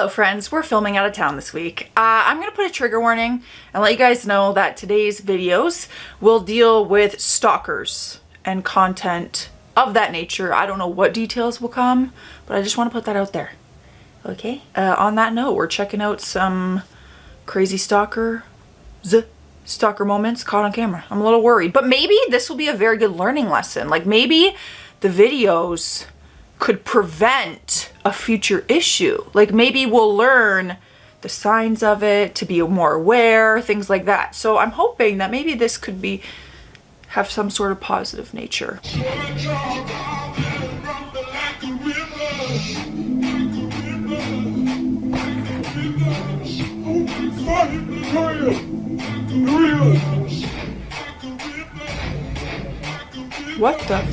Hello friends, we're filming out of town this week. I'm gonna put a trigger warning and let you guys know that today's videos will deal with stalkers and content of that nature. I don't know what details will come, but I just want to put that out there. Okay? On that note, we're checking out some crazy stalker moments caught on camera. I'm a little worried, but maybe this will be a very good learning lesson. Like maybe the videos could prevent a future issue. Like maybe we'll learn the signs of it, to be more aware, things like that. So I'm hoping that maybe this could have some sort of positive nature. What the?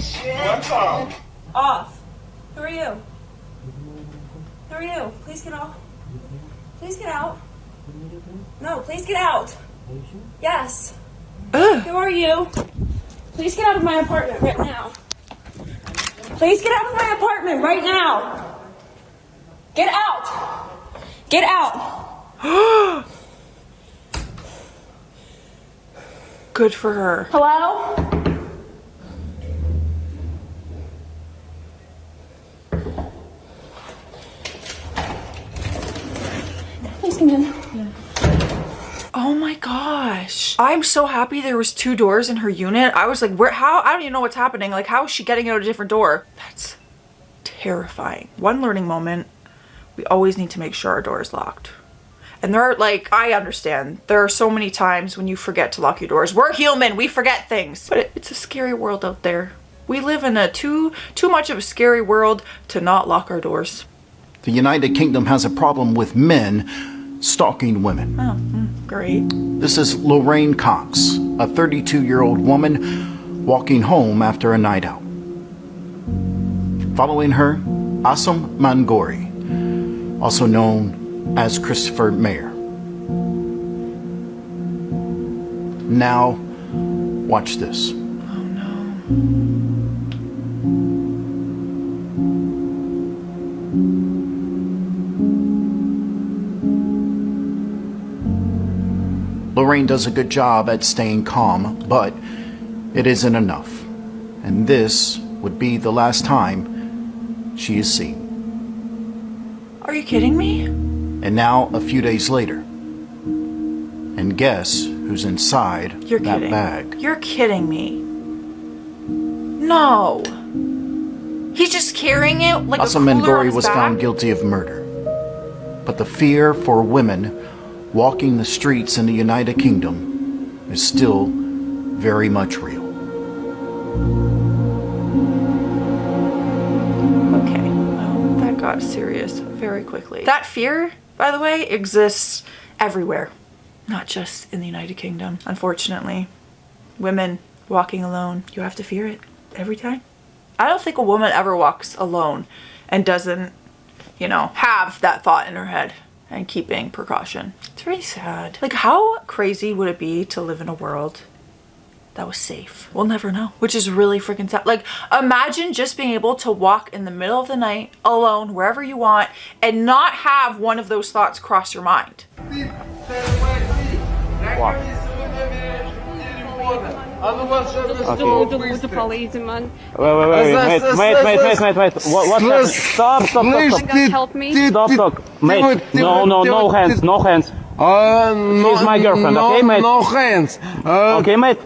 Off. Who are you? Who are you? Please get off. Please get out. No, please get out. Yes. Who are you? Please get out of my apartment right now. Please get out of my apartment right now. Get out. Get out. Good for her. Hello? Please come in. Yeah. Oh my gosh. I'm so happy there was 2 doors in her unit. I was like, how? I don't even know what's happening. Like, how is she getting out a different door? That's terrifying. One learning moment, we always need to make sure our door is locked. And there are, like, I understand. There are so many times when you forget to lock your doors. We're human, we forget things. But it's a scary world out there. We live in a too much of a scary world to not lock our doors. The United Kingdom has a problem with men stalking women. Oh, great. This is Lorraine Cox, a 32-year-old woman walking home after a night out. Following her, Asam Mangori, also known as Christopher Mayer. Now, watch this. Oh no. Lorraine does a good job at staying calm, but it isn't enough. And this would be the last time she is seen. Are you kidding me? And now, a few days later. And guess who's inside that bag? You're kidding me. No. He's just carrying it like Asam Mangori was found guilty of murder. But the fear for women walking the streets in the United Kingdom is still very much real. Okay, well, that got serious very quickly. That fear, by the way, exists everywhere, not just in the United Kingdom. Unfortunately, women walking alone, you have to fear it every time. I don't think a woman ever walks alone and doesn't, have that thought in her head and keeping precaution. It's really sad. Like, how crazy would it be to live in a world that was safe? We'll never know, which is really freaking sad. Like, imagine just being able to walk in the middle of the night alone, wherever you want, and not have one of those thoughts cross your mind. The police, man. Wait. What happened? Stop. Help me. Stop. Mate, no hands. She's my girlfriend, okay, mate? No hands. Okay, mate?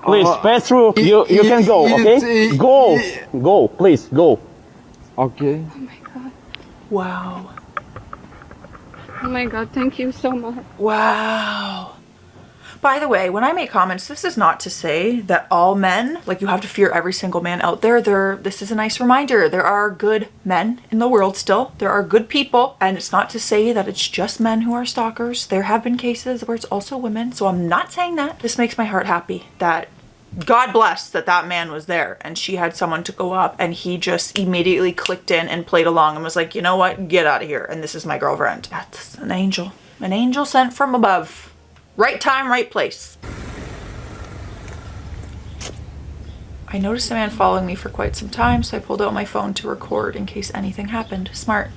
Please, pass through. You can go, okay? Go, please, go. Okay. Oh my god. Wow. Oh my god, thank you so much. Wow. By the way, when I make comments, this is not to say that all men, like you have to fear every single man out there. This is a nice reminder. There are good men in the world still. There are good people. And it's not to say that it's just men who are stalkers. There have been cases where it's also women. So I'm not saying that. This makes my heart happy that God bless that man was there and she had someone to go up and he just immediately clicked in and played along and was like, you know what? Get out of here. And this is my girlfriend. That's an angel. An angel sent from above. Right time, right place. I noticed a man following me for quite some time, so I pulled out my phone to record in case anything happened. Smart.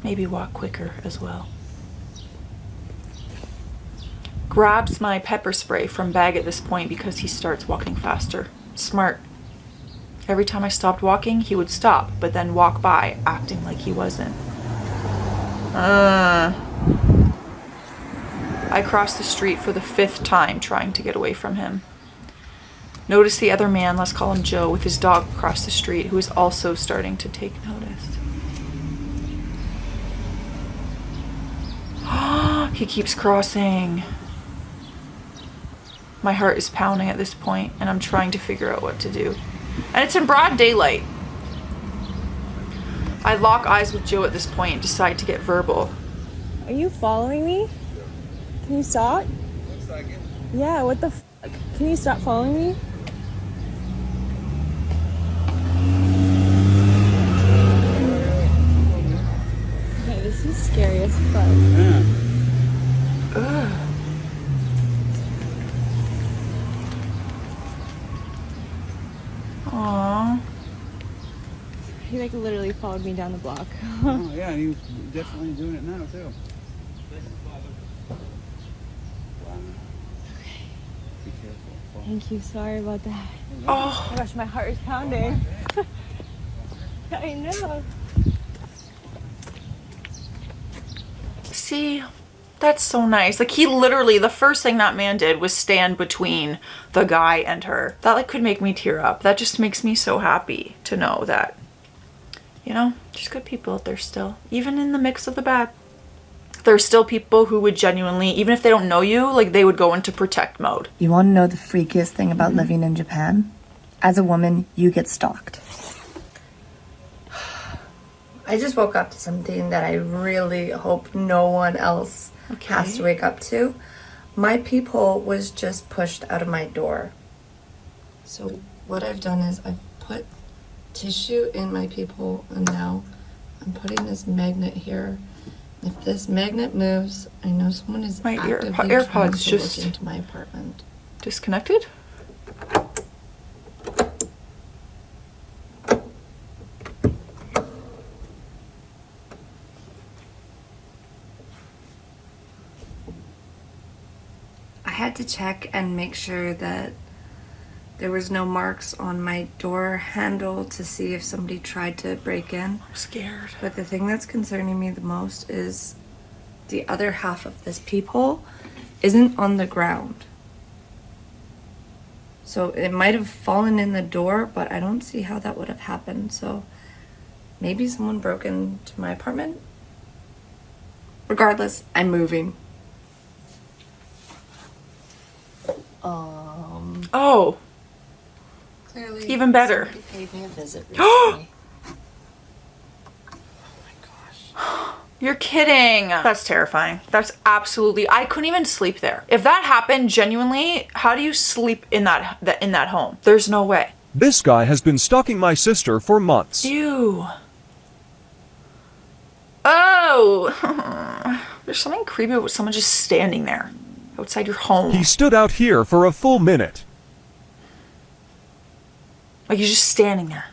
maybe walk quicker as well. Grabs my pepper spray from bag at this point because he starts walking faster. Smart. Every time I stopped walking, he would stop, but then walk by, acting like he wasn't. I crossed the street for the 5th time trying to get away from him. Notice the other man, let's call him Joe, with his dog across the street, who is also starting to take notice. He keeps crossing. My heart is pounding at this point, and I'm trying to figure out what to do. And it's in broad daylight. I lock eyes with Joe at this point and decide to get verbal. Are you following me? Can you stop? Looks like it. Yeah, what the fuck? Can you stop following me? Okay, this is scary as fuck. Ugh. Aww. He like literally followed me down the block. Oh yeah, and he was definitely doing it now too. Wow. Be careful. Thank you, sorry about that. Oh. Oh my gosh, my heart is pounding. I know. See, that's so nice. Like, he literally, the first thing that man did was stand between the guy and her. That like could make me tear up. That just makes me so happy to know that, you know, there's good people out there still, even in the mix of the bad. There's still people who would genuinely, even if they don't know you, like they would go into protect mode. You want to know the freakiest thing about living in Japan? As a woman, you get stalked. I just woke up to something that I really hope no one else has to wake up to. My peephole was just pushed out of my door. So what I've done is I've put tissue in my peephole, and now I'm putting this magnet here. If this magnet moves, I know someone is My actively AirPods trying to just look into my apartment. disconnected. I had to check and make sure that there was no marks on my door handle to see if somebody tried to break in. I'm scared. But the thing that's concerning me the most is the other half of this peephole isn't on the ground. So it might have fallen in the door, but I don't see how that would have happened. So maybe someone broke into my apartment. Regardless, I'm moving. Oh, Clearly, even better. somebody paid me a visit recently. You're kidding. That's terrifying. That's absolutely, I couldn't even sleep there. If that happened genuinely, how do you sleep in that home? There's no way. This guy has been stalking my sister for months. Ew. Oh. There's something creepy about someone just standing there outside your home. He stood out here for a full minute. Like he's just standing there.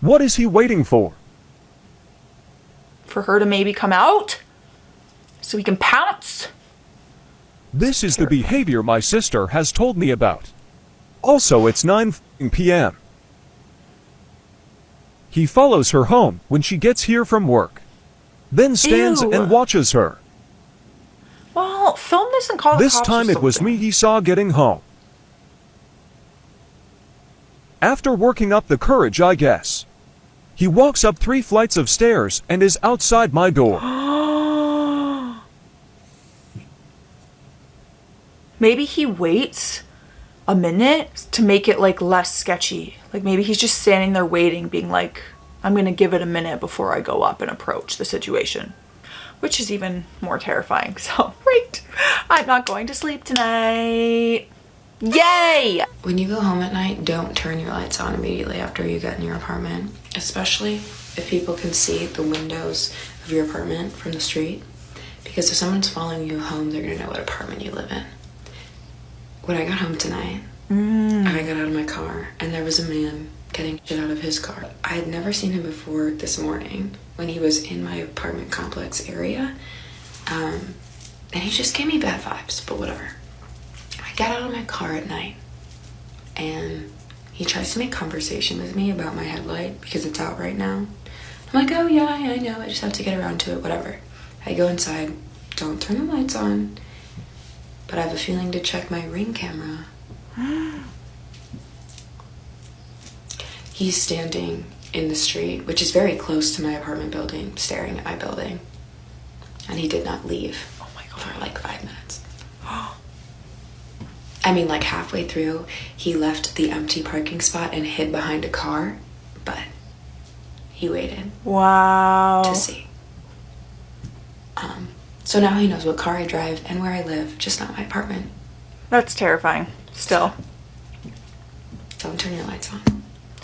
What is he waiting for? For her to maybe come out? So he can pounce? This is the behavior my sister has told me about. Also, it's 9 p.m. He follows her home when she gets here from work. Then stands Ew. and watches her. Well, film this and call the This cops or time it was something. me he saw getting home. After working up the courage, I guess. He walks up 3 flights of stairs and is outside my door. Maybe he waits a minute to make it like less sketchy. Like maybe he's just standing there waiting, being like, I'm gonna give it a minute before I go up and approach the situation. Which is even more terrifying. So, great. I'm not going to sleep tonight. Yay! When you go home at night, don't turn your lights on immediately after you get in your apartment, especially if people can see the windows of your apartment from the street. Because if someone's following you home, they're gonna know what apartment you live in. When I got home tonight, I got out of my car and there was a man getting shit out of his car. I had never seen him before this morning when he was in my apartment complex area. And he just gave me bad vibes, but whatever. I got out of my car at night and he tries to make conversation with me about my headlight because it's out right now. I'm like, oh yeah, I know, I just have to get around to it, whatever. I go inside, don't turn the lights on, but I have a feeling to check my Ring camera. He's standing in the street, which is very close to my apartment building, staring at my building. And he did not leave for like 5 minutes. I mean, like halfway through, he left the empty parking spot and hid behind a car, but he waited. Wow. To see. So now he knows what car I drive and where I live, just not my apartment. That's terrifying. Still. Don't turn your lights on.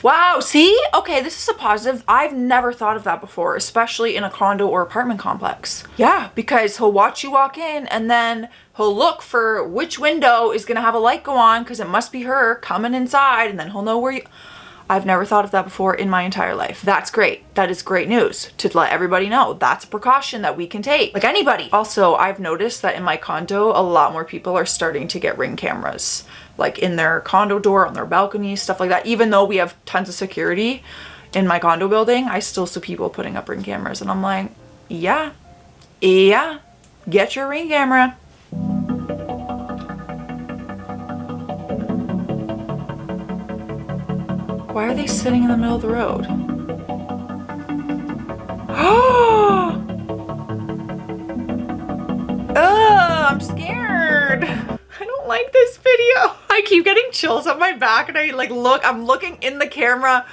Wow, see? Okay, this is a positive. I've never thought of that before, especially in a condo or apartment complex. Yeah, because he'll watch you walk in and then he'll look for which window is gonna have a light go on because it must be her coming inside, and then he'll know where you... I've never thought of that before in my entire life. That's great. That is great news to let everybody know. That's a precaution that we can take, like anybody. Also, I've noticed that in my condo, a lot more people are starting to get Ring cameras, like in their condo door, on their balconies, stuff like that. Even though we have tons of security in my condo building, I still see people putting up Ring cameras, and I'm like, yeah, get your Ring camera. Why are they sitting in the middle of the road? I'm scared. I don't like this video. I keep getting chills up my back, and I'm looking in the camera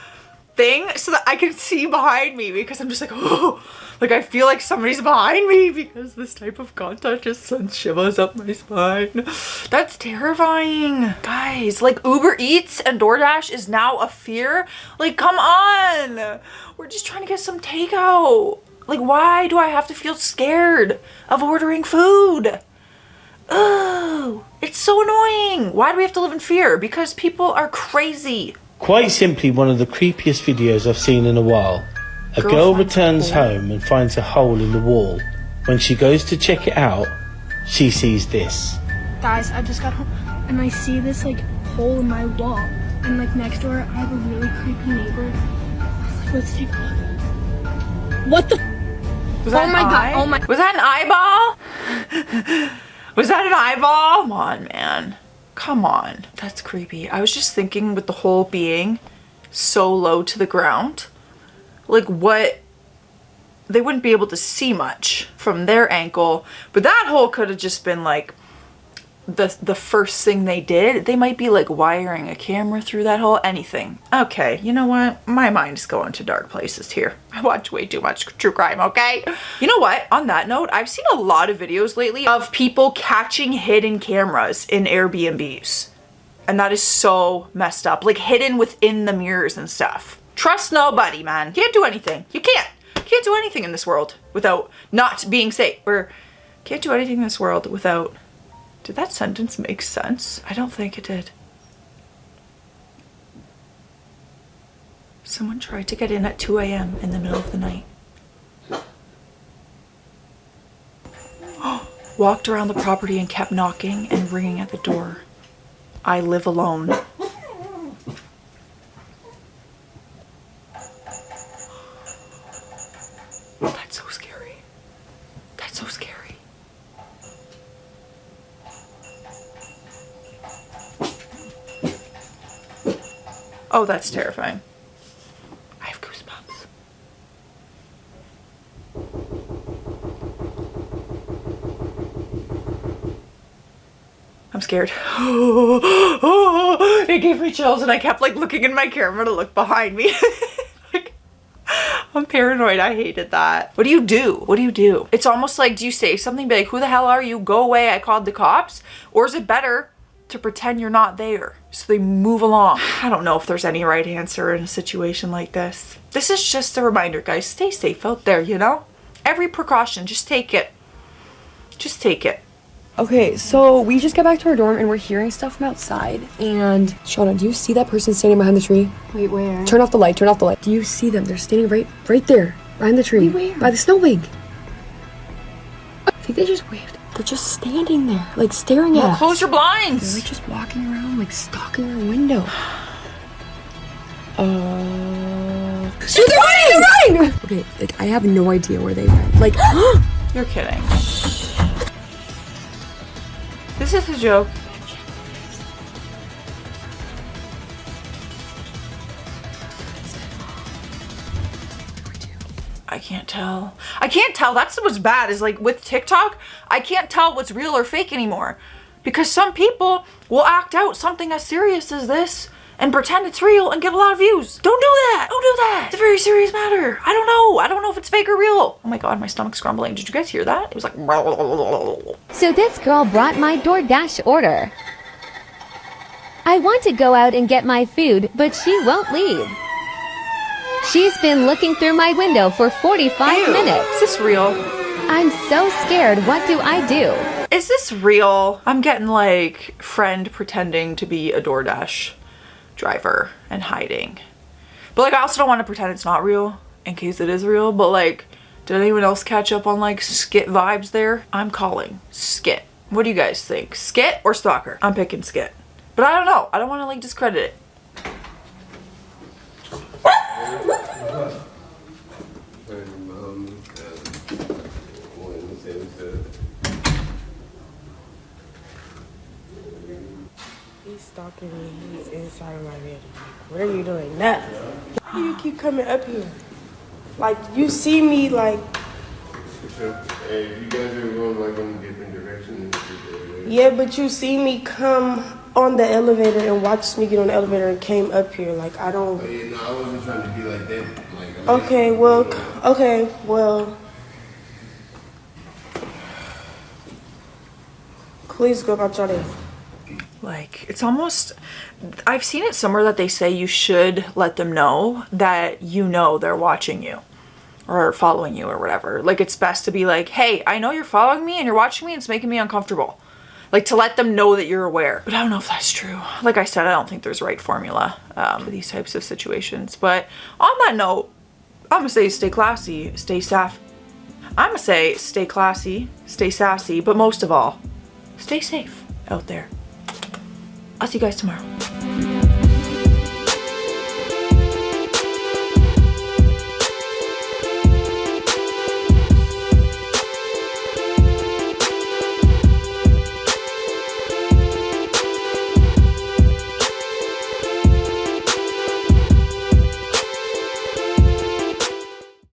thing so that I can see behind me, because I'm just like, oh, like I feel like somebody's behind me, because this type of content just sends shivers up my spine. That's terrifying. Guys, like Uber Eats and DoorDash is now a fear. Like, come on. We're just trying to get some takeout. Like, why do I have to feel scared of ordering food? Oh, it's so annoying. Why do we have to live in fear? Because people are crazy. Quite simply, one of the creepiest videos I've seen in a while. A girl returns home and finds a hole in the wall. When she goes to check it out, she sees this. Guys, I just got home and I see this like hole in my wall. And like next door, I have a really creepy neighbor. Let's take a look. What the? Was that oh my god! Oh my! Was that an eyeball? Was that an eyeball? Come on, man. Come on. That's creepy. I was just thinking, with the hole being so low to the ground, like what, they wouldn't be able to see much from their ankle, but that hole could have just been like the first thing they did. They might be like wiring a camera through that hole, anything. Okay, you know what? My mind's going to dark places here. I watch way too much true crime, okay? You know what? On that note, I've seen a lot of videos lately of people catching hidden cameras in Airbnbs. And that is so messed up. Like hidden within the mirrors and stuff. Trust nobody, man. Can't do anything. You can't. Can't do anything in this world without not being safe. Or can't do anything in this world without... Did that sentence make sense? I don't think it did. Someone tried to get in at 2 a.m. in the middle of the night. Walked around the property and kept knocking and ringing at the door. I live alone. That's so scary. That's so scary. Oh, that's terrifying. I have goosebumps. I'm scared. It gave me chills, and I kept like looking in my camera to look behind me. Like, I'm paranoid. I hated that. What do you do? What do you do? It's almost like, do you say something, be like, who the hell are you? Go away, I called the cops? Or is it better to pretend you're not there so they move along? I don't know if there's any right answer in a situation like this. This is just a reminder, guys. Stay safe out there, you know? Every precaution, just take it. Just take it. Okay, so we just got back to our dorm and we're hearing stuff from outside. And Shauna, do you see that person standing behind the tree? Wait, where? Turn off the light, turn off the light. Do you see them? They're standing right there, behind the tree. Wait, where? By the snowbank. I think they just waved. They're just standing there, like staring at us. Close your blinds. They're like just walking around, like stalking our window. Dude, they're running! Okay, like I have no idea where they went. Like, You're kidding. This is a joke. I can't tell. I can't tell. That's what's bad is like with TikTok, I can't tell what's real or fake anymore. Because some people will act out something as serious as this and pretend it's real and get a lot of views. Don't do that. Don't do that. It's a very serious matter. I don't know. I don't know if it's fake or real. Oh my God, my stomach's grumbling. Did you guys hear that? It was like... So this girl brought my DoorDash order. I want to go out and get my food, but she won't leave. She's been looking through my window for 45 minutes. Is this real? I'm so scared. What do I do? Is this real? I'm getting like friend pretending to be a DoorDash driver and hiding. But like I also don't want to pretend it's not real in case it is real. But like, did anyone else catch up on like skit vibes there? I'm calling skit. What do you guys think? Skit or stalker? I'm picking skit. But I don't know. I don't want to like discredit it. He's stalking me. He's inside of my bed. What are you doing? Now, why do you keep coming up here? Like you see me like. Hey, if you guys are going like in different directions. Yeah, but you see me come on the elevator and watched me get on the elevator and came up here. Like I don't. Oh, yeah, no, I wasn't trying to be like that. Like, Okay, well. Please go about your day. Like, it's almost, I've seen it somewhere that they say you should let them know that you know they're watching you or following you or whatever. Like, it's best to be like, hey, I know you're following me and you're watching me and it's making me uncomfortable. Like, to let them know that you're aware. But I don't know if that's true. Like I said, I don't think there's a right formula for these types of situations. But on that note, I'm gonna say stay classy, stay sassy. I'm gonna say stay classy, stay sassy, but most of all, stay safe out there. I'll see you guys tomorrow.